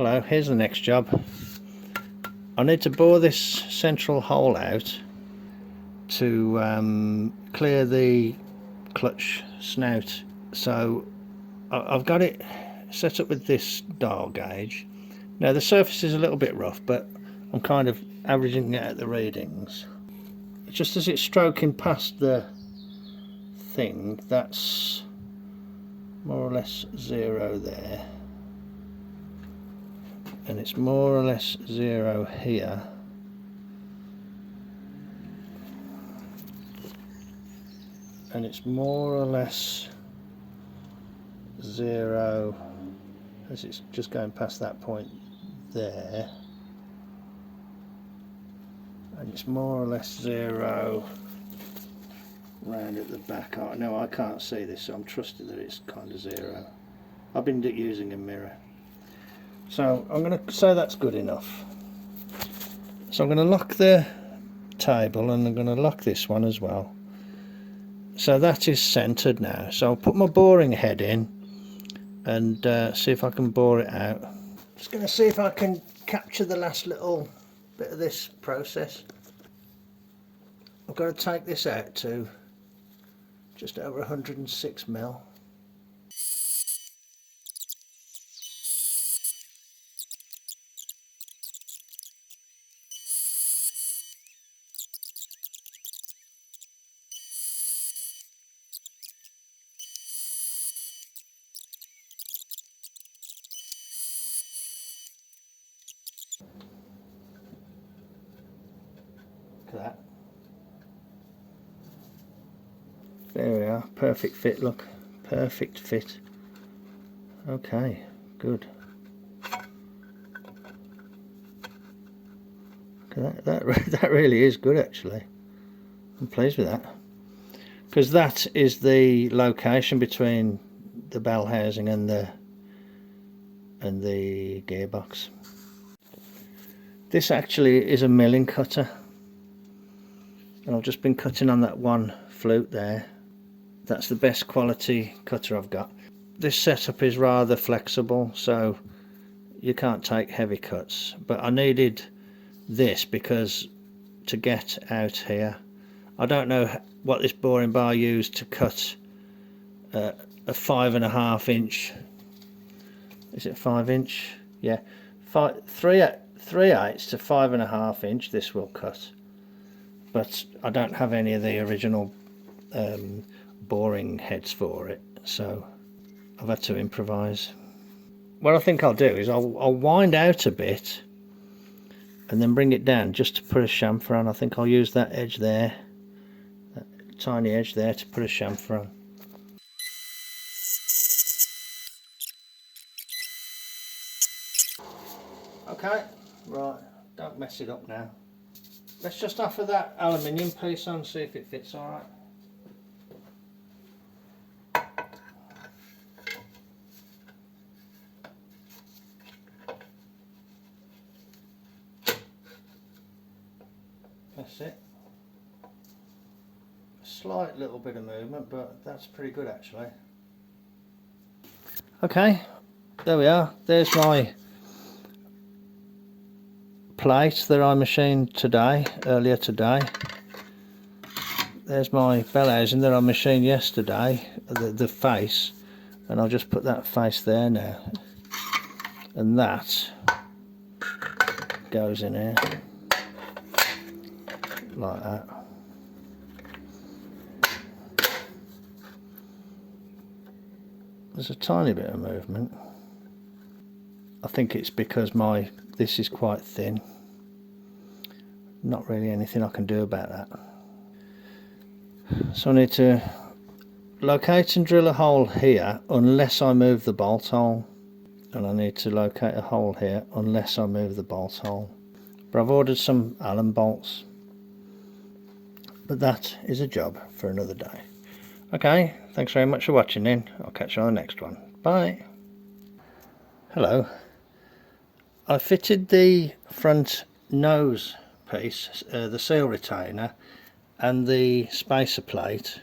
Hello, here's the next job. I need to bore this central hole out to clear the clutch snout. So I've got it set up with this dial gauge. Now the surface is a little bit rough, but I'm kind of averaging out the readings. Just as it's stroking past the thing, that's more or less 0 there, and it's more or less 0 here, and it's more or less 0 as it's just going past that point there, and it's more or less 0 round at the back. Oh, no, I can't see this, so I'm trusting that it's kind of 0. I've been using a mirror, so I'm going to say that's good enough. So I'm going to lock the table, and I'm going to lock this one as well. So that is centered now. So I'll put my boring head in and see if I can bore it out. Just going to see if I can capture the last little bit of this process. I've got to take this out to just over 106 mil. Look at that. There we are, perfect fit, look, perfect fit. Okay, good. That really is good actually. I'm pleased with that, because that is the location between the bell housing and the gearbox. This actually is a milling cutter, and I've just been cutting on that one flute there. That's the best quality cutter I've got. This setup is rather flexible, so you can't take heavy cuts, but I needed this because to get out here, I don't know what this boring bar used to cut a 5.5 inch, is it 5 inch? Yeah, 3/8 to 5.5 inch this will cut, but I don't have any of the original boring heads for it, so I've had to improvise. What I think I'll do is I'll wind out a bit and then bring it down just to put a chamfer on. I think I'll use that edge there, that tiny edge there, to put a chamfer on. Okay, right, don't mess it up now. Let's just offer that aluminium piece on, see if it fits alright. That's it. A slight little bit of movement, but that's pretty good actually. Okay, there we are. There's my plate that I machined earlier today. There's my bell housing that I machined yesterday, the face, and I'll just put that face there now, and that goes in here like that. There's a tiny bit of movement. I think it's because this is quite thin. Not really anything I can do about that. So I need to locate and drill a hole here unless I move the bolt hole, and I need to locate a hole here unless I move the bolt hole. But I've ordered some Allen bolts, but that is a job for another day. Okay, thanks very much for watching then. I'll catch you on the next one. Bye. Hello. I fitted the front nose piece, the seal retainer, and the spacer plate,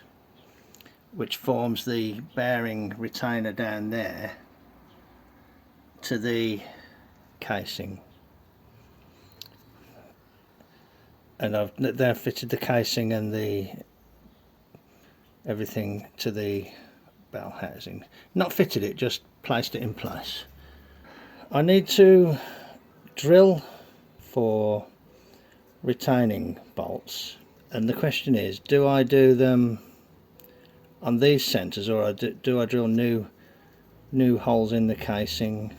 which forms the bearing retainer down there, to the casing, and I've then fitted the casing and the everything to the bell housing. Not fitted it, just placed it in place. I need to drill for retaining bolts, and the question is, do I do them on these centres, or do I drill new holes in the casing?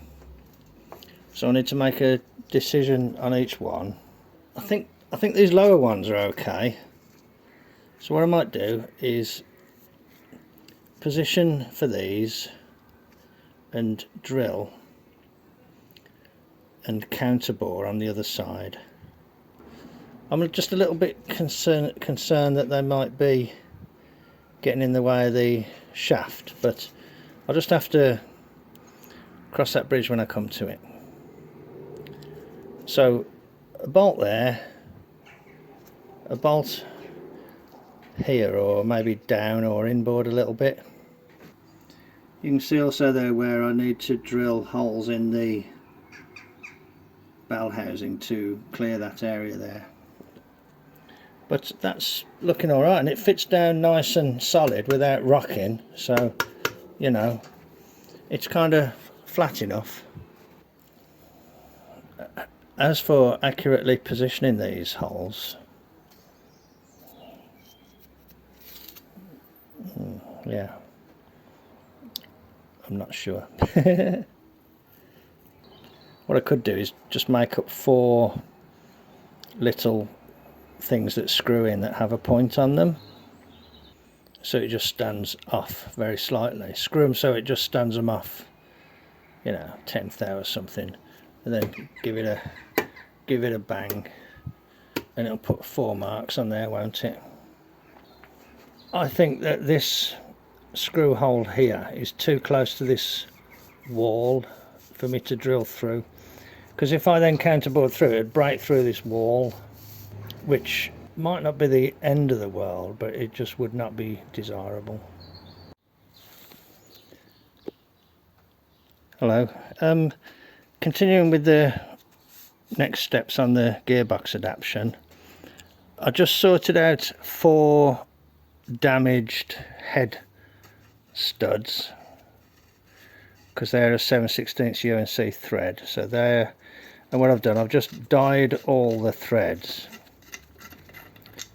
So I need to make a decision on each one. I think these lower ones are okay. So what I might do is position for these and drill and counterbore on the other side. I'm just a little bit concerned that they might be getting in the way of the shaft, but I'll just have to cross that bridge when I come to it. So a bolt there, a bolt here, or maybe down or inboard a little bit. You can see also there where I need to drill holes in the bell housing to clear that area there. But that's looking alright, and it fits down nice and solid without rocking, so you know, it's kind of flat enough. As for accurately positioning these holes, yeah, I'm not sure. What I could do is just make up 4 little things that screw in that have a point on them, so it just stands off very slightly. Screw them so it just stands them off, you know, 10th thou or something, and then give it a bang, and it'll put 4 marks on there, won't it? I think that this screw hole here is too close to this wall for me to drill through, because if I then counterbore through, it'd break through this wall, which might not be the end of the world, but it just would not be desirable. Hello. Continuing with the next steps on the gearbox adaptation, I just sorted out 4 damaged head studs, because they're a 7/16 UNC thread. So there, and what I've done, I've just dyed all the threads.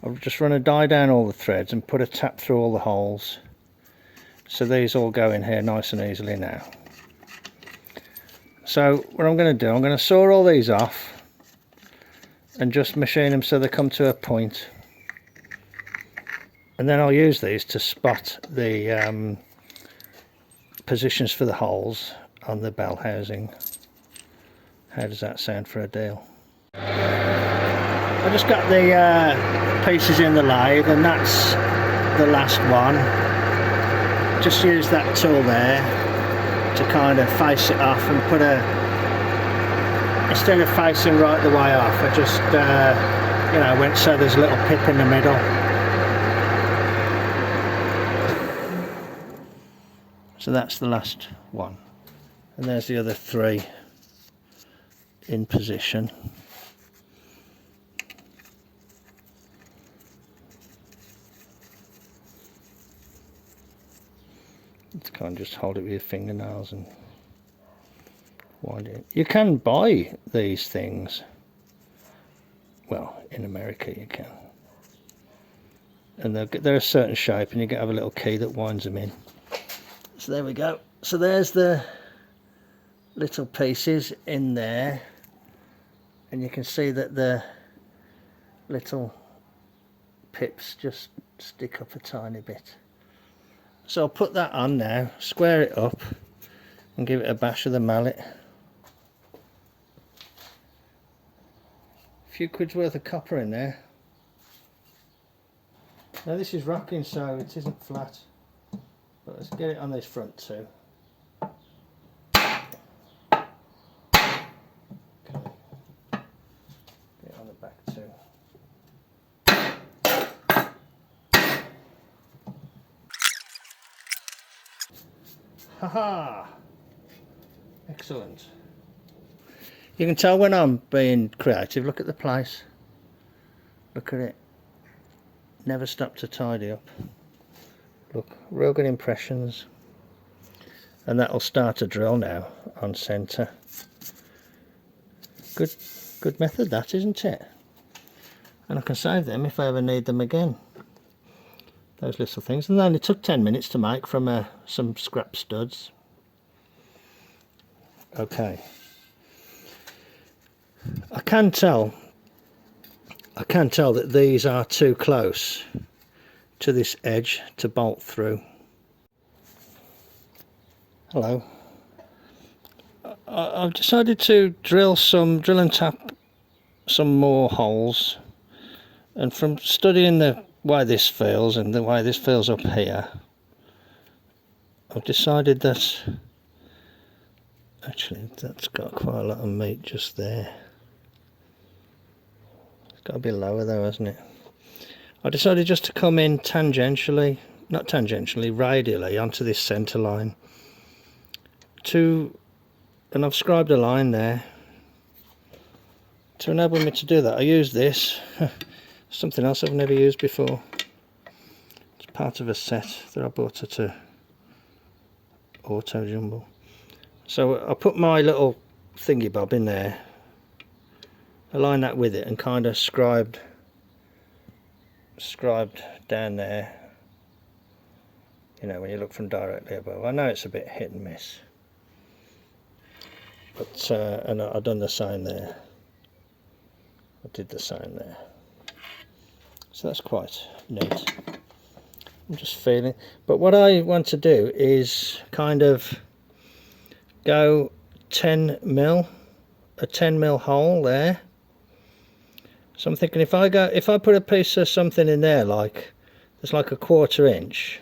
I've just run a dye down all the threads and put a tap through all the holes, so these all go in here nice and easily now. So what I'm going to do, I'm going to saw all these off and just machine them so they come to a point, and then I'll use these to spot the positions for the holes on the bell housing. How does that sound for a deal? I just got the pieces in the lathe, and that's the last one. Just use that tool there to kind of face it off and put instead of facing right the way off, I just you know, went so there's a little pip in the middle. So that's the last one, and there's the other 3 in position. You can't just hold it with your fingernails and wind it. You can buy these things, well, in America you can, and they're a certain shape, and you get to have a little key that winds them in. So there we go. So there's the little pieces in there, and you can see that the little pips just stick up a tiny bit. So I'll put that on now, square it up and give it a bash of the mallet. A few quid's worth of copper in there. Now this is rocking, so it isn't flat, but let's get it on this front too. Haha! Excellent. You can tell when I'm being creative. Look at the place. Look at it. Never stop to tidy up. Look, real good impressions. And that'll start a drill now on centre. Good method that, isn't it? And I can save them if I ever need them again. Those little things. And they only took 10 minutes to make from some scrap studs. Okay. I can tell that these are too close to this edge to bolt through. Hello. I've decided to drill and tap some more holes, and from studying the way this feels and the way this feels up here, I've decided that actually that's got quite a lot of meat just there. It's got to be lower though, hasn't it? I decided just to come in tangentially, not tangentially, radially onto this centre line and I've scribed a line there to enable me to do that. I use this, something else I've never used before. It's part of a set that I bought at a Auto Jumble. So I put my little thingy bob in there, align that with it, and kind of scribed down there. You know, when you look from directly above. I know it's a bit hit and miss, but and I've done the same there. I did the same there, so that's quite neat. I'm just feeling, but what I want to do is kind of go 10 mil, a 10 mil hole there. So I'm thinking if I put a piece of something in there, like there's like a 1/4 inch,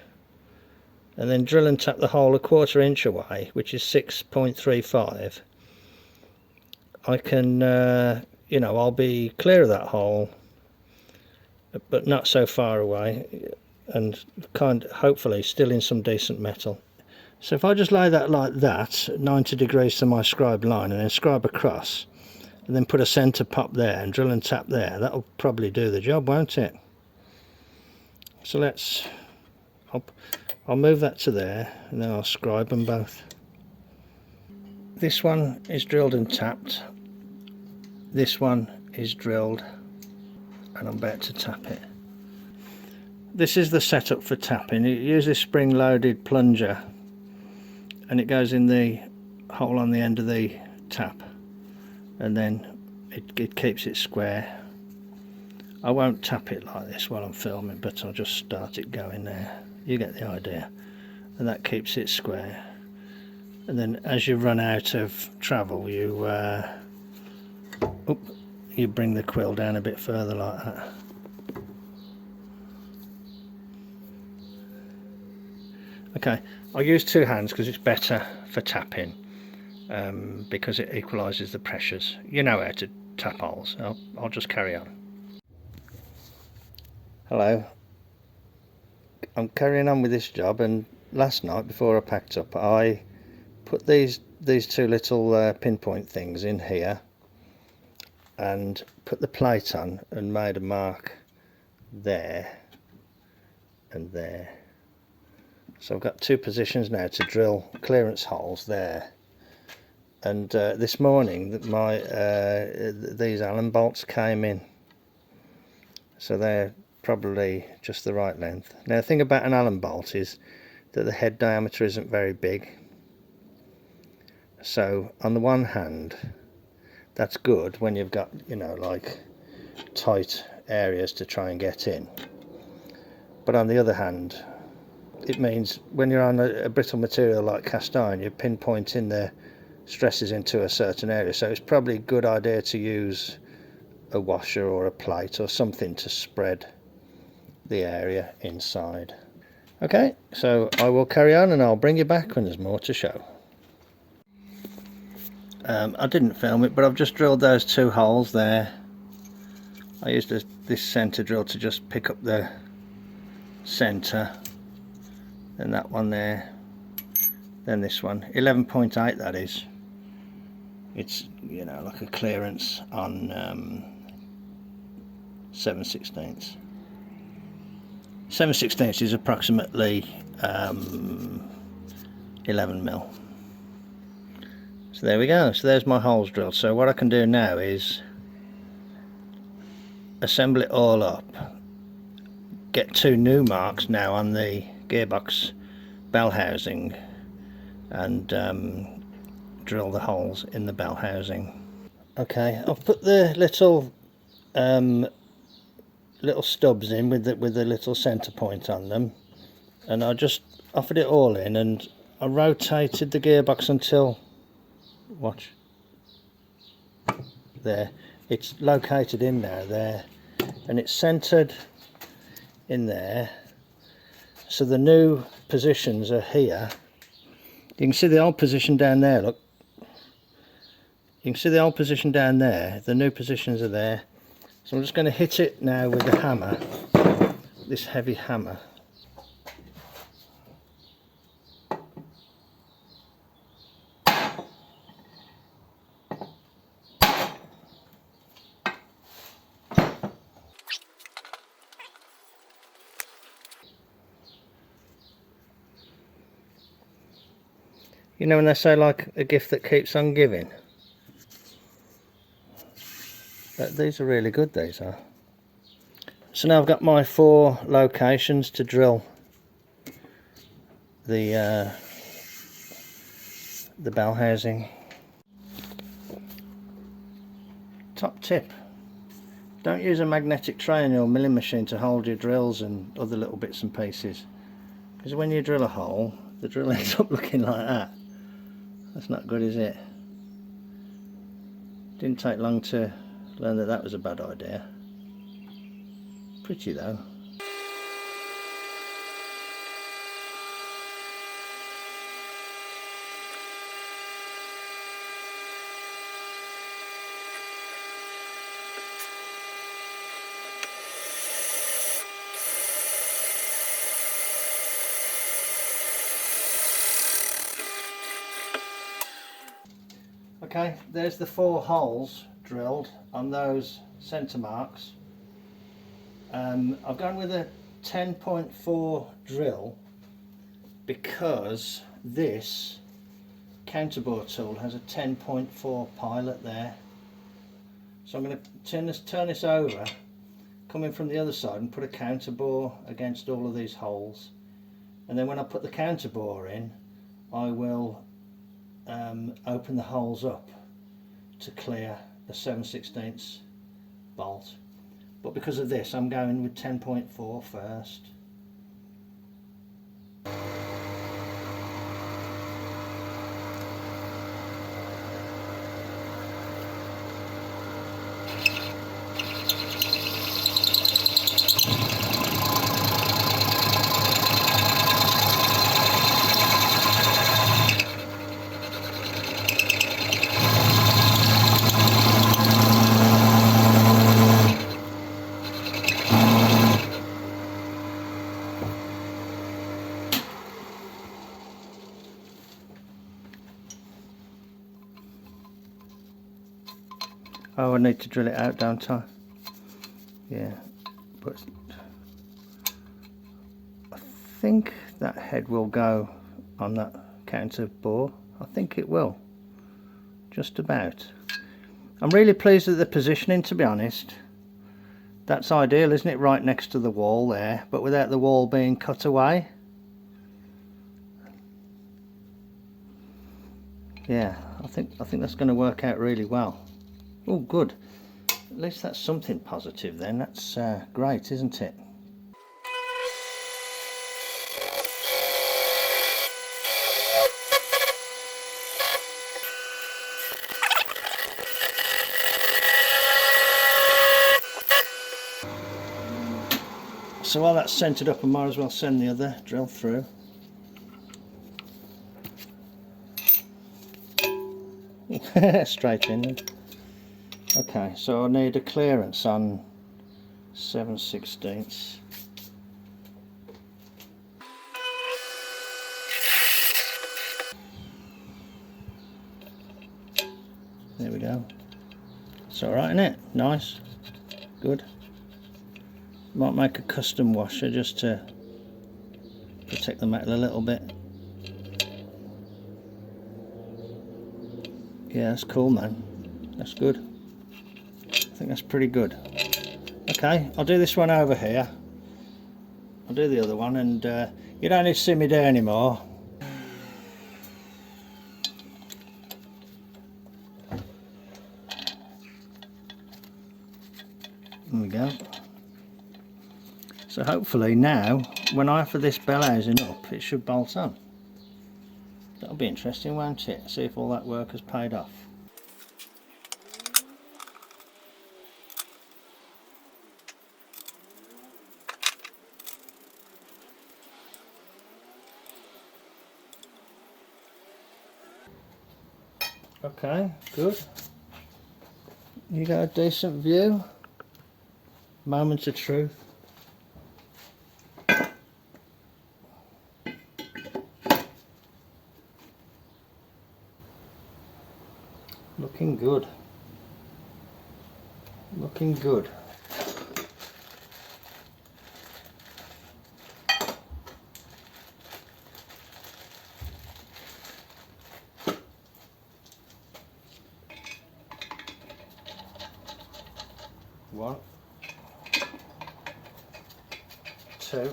and then drill and tap the hole a 1/4 inch away, which is 6.35, I can you know, I'll be clear of that hole but not so far away, and hopefully still in some decent metal. So if I just lay that like that, 90 degrees to my scribed line, and then scribe across, and then put a centre pop there and drill and tap there, that'll probably do the job, won't it? So I'll move that to there, and then I'll scribe them both. This one is drilled and tapped. This one is drilled, and I'm about to tap it. This is the setup for tapping. You use this spring-loaded plunger, and it goes in the hole on the end of the tap, and then it keeps it square. I won't tap it like this while I'm filming, but I'll just start it going there. You get the idea. And that keeps it square. And then as you run out of travel, you bring the quill down a bit further like that. Okay, I'll use 2 hands because it's better for tapping, because it equalises the pressures. You know how to tap holes. I'll just carry on. Hello. I'm carrying on with this job, and last night before I packed up, I put these 2 little pinpoint things in here and put the plate on and made a mark there and there. So I've got 2 positions now to drill clearance holes there. And this morning these Allen bolts came in, so they're probably just the right length. Now the thing about an Allen bolt is that the head diameter isn't very big, so on the one hand that's good when you've got, you know, like tight areas to try and get in, but on the other hand it means when you're on a brittle material like cast iron, you're pinpointing the stresses into a certain area, so it's probably a good idea to use a washer or a plate or something to spread the area inside. Okay, so I will carry on and I'll bring you back when there's more to show. I didn't film it, but I've just drilled those 2 holes there. I used this centre drill to just pick up the centre, then that one there, then this one, 11.8 that is. It's, you know, like a clearance on 7/16. 7/16 is approximately 11mm. So there we go, so there's my holes drilled. So what I can do now is assemble it all up, get 2 new marks now on the gearbox bell housing, and drill the holes in the bell housing. Okay, I've put the little stubs in with the little centre point on them, and I just offered it all in, and I rotated the gearbox until, watch, there, it's located in now there, and it's centered in there. So the new positions are here. You can see the old position down there, look. You can see the old position down there, the new positions are there. So I'm just going to hit it now with the hammer, this heavy hammer. You know when they say like a gift that keeps on giving? These are really good, these are. So now I've got my 4 locations to drill the bell housing. Top tip, don't use a magnetic tray on your milling machine to hold your drills and other little bits and pieces, because when you drill a hole, the drill ends up looking like that. That's not good, is it? Didn't take long to learn that that was a bad idea. Pretty though. Okay, there's the 4 holes drilled on those centre marks. I've gone with a 10.4 drill because this counterbore tool has a 10.4 pilot there. So I'm going to turn this over, come in from the other side and put a counterbore against all of these holes, and then when I put the counterbore in, I will open the holes up to clear a 7/16 bolt. But because of this, I'm going with 10.4 first. Oh, I need to drill it out, don't I? Yeah, but I think that head will go on that counter bore. I think it will, just about. I'm really pleased with the positioning, to be honest. That's ideal, isn't it? Right next to the wall there, but without the wall being cut away. Yeah, I think that's going to work out really well. Oh, good. At least that's something positive then. That's great, isn't it? So while that's centered up, I might as well send the other drill through. Straight in. Okay, so I need a clearance on 7/16. There we go. It's alright, isn't it? Nice. Good. Might make a custom washer just to protect the metal a little bit. Yeah, that's cool, man. That's good. I think that's pretty good. Okay, I'll do this one over here. I'll do the other one, and you don't need to see me do anymore. There we go. So hopefully now, when I offer this bell housing up, it should bolt on. That'll be interesting, won't it? See if all that work has paid off. Okay, good. You got a decent view. Moments of truth. Looking good. Looking good. One, two,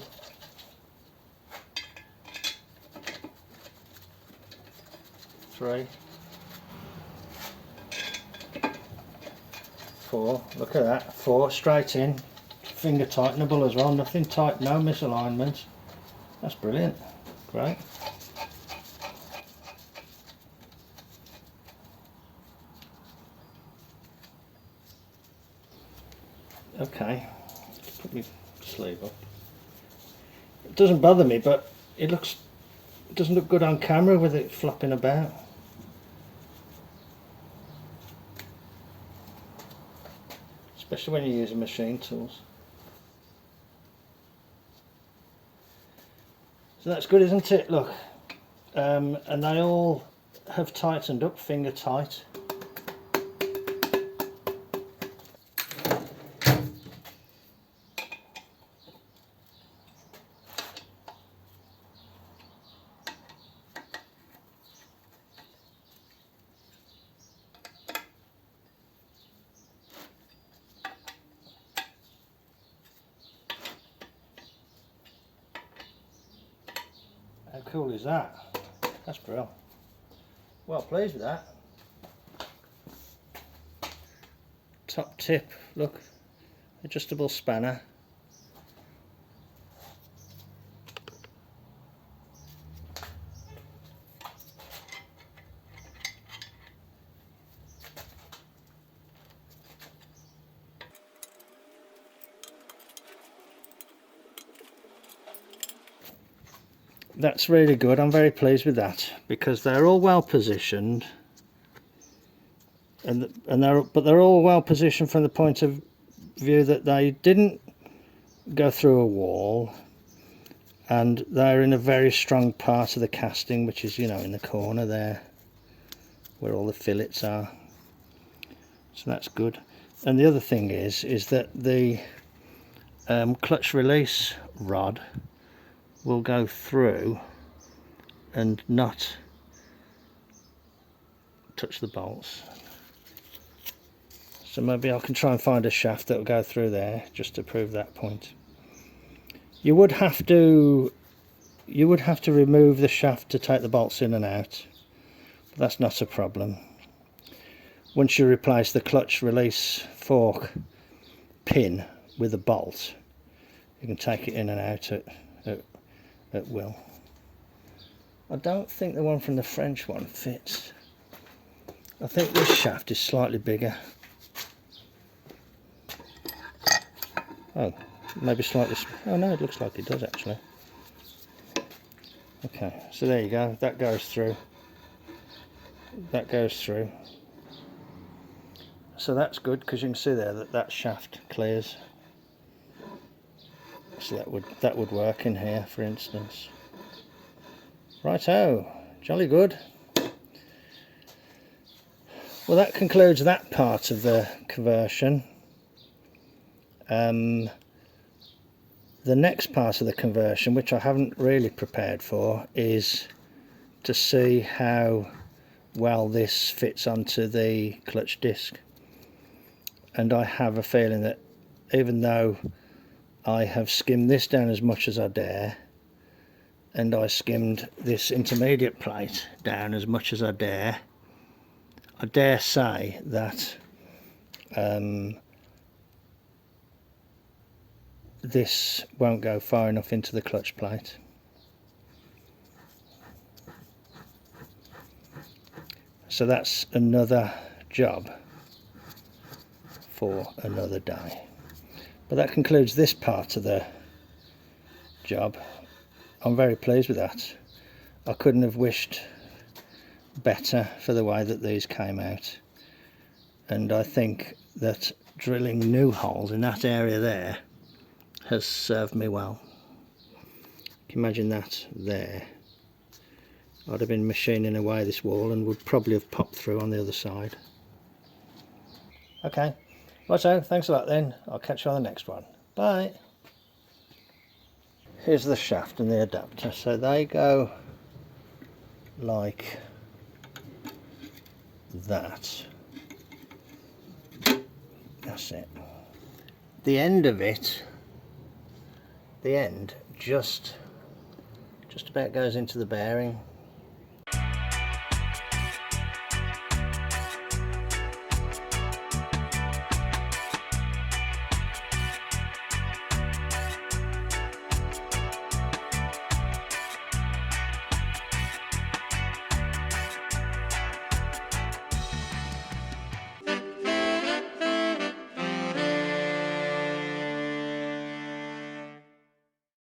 three, four. Look at that. Four straight in. Finger tightenable as well. Nothing tight, no misalignment. That's brilliant. Great. Okay, put my sleeve up. It doesn't bother me, but it doesn't look good on camera with it flopping about. Especially when you're using machine tools. So that's good, isn't it? Look, and they all have tightened up, finger tight. How cool is that? That's brilliant. Well pleased with that. Top tip, look, adjustable spanner. That's really good. I'm very pleased with that because they're all well positioned, but they're all well positioned from the point of view that they didn't go through a wall, and they're in a very strong part of the casting, which is, you know, in the corner there where all the fillets are. So that's good. And the other thing is that the clutch release rod will go through and not touch the bolts. So maybe I can try and find a shaft that will go through there just to prove that point. You would have to remove the shaft to take the bolts in and out, but that's not a problem. Once you replace the clutch release fork pin with a bolt, you can take it in and out at will. I don't think the one from the French one fits. I think this shaft is slightly bigger. Oh, maybe slightly. Oh no, it looks like it does actually. Okay, so there you go. That goes through. That goes through. So that's good because you can see there that that shaft clears. So that would work in here, for instance. Righto, jolly good. Well, that concludes that part of the conversion. The next part of the conversion, which I haven't really prepared for, is to see how well this fits onto the clutch disc. And I have a feeling that even though I have skimmed this down as much as I dare, and I skimmed this intermediate plate down as much as I dare say that this won't go far enough into the clutch plate. So that's another job for another day. But that concludes this part of the job. I'm very pleased with that. I couldn't have wished better for the way that these came out, and I think that drilling new holes in that area there has served me well. Can you imagine that there? I'd have been machining away this wall and would probably have popped through on the other side. Okay, righto, thanks a lot then. I'll catch you on the next one. Bye. Here's the shaft and the adapter. So they go like that. That's it. The end of it, the end just about goes into the bearing.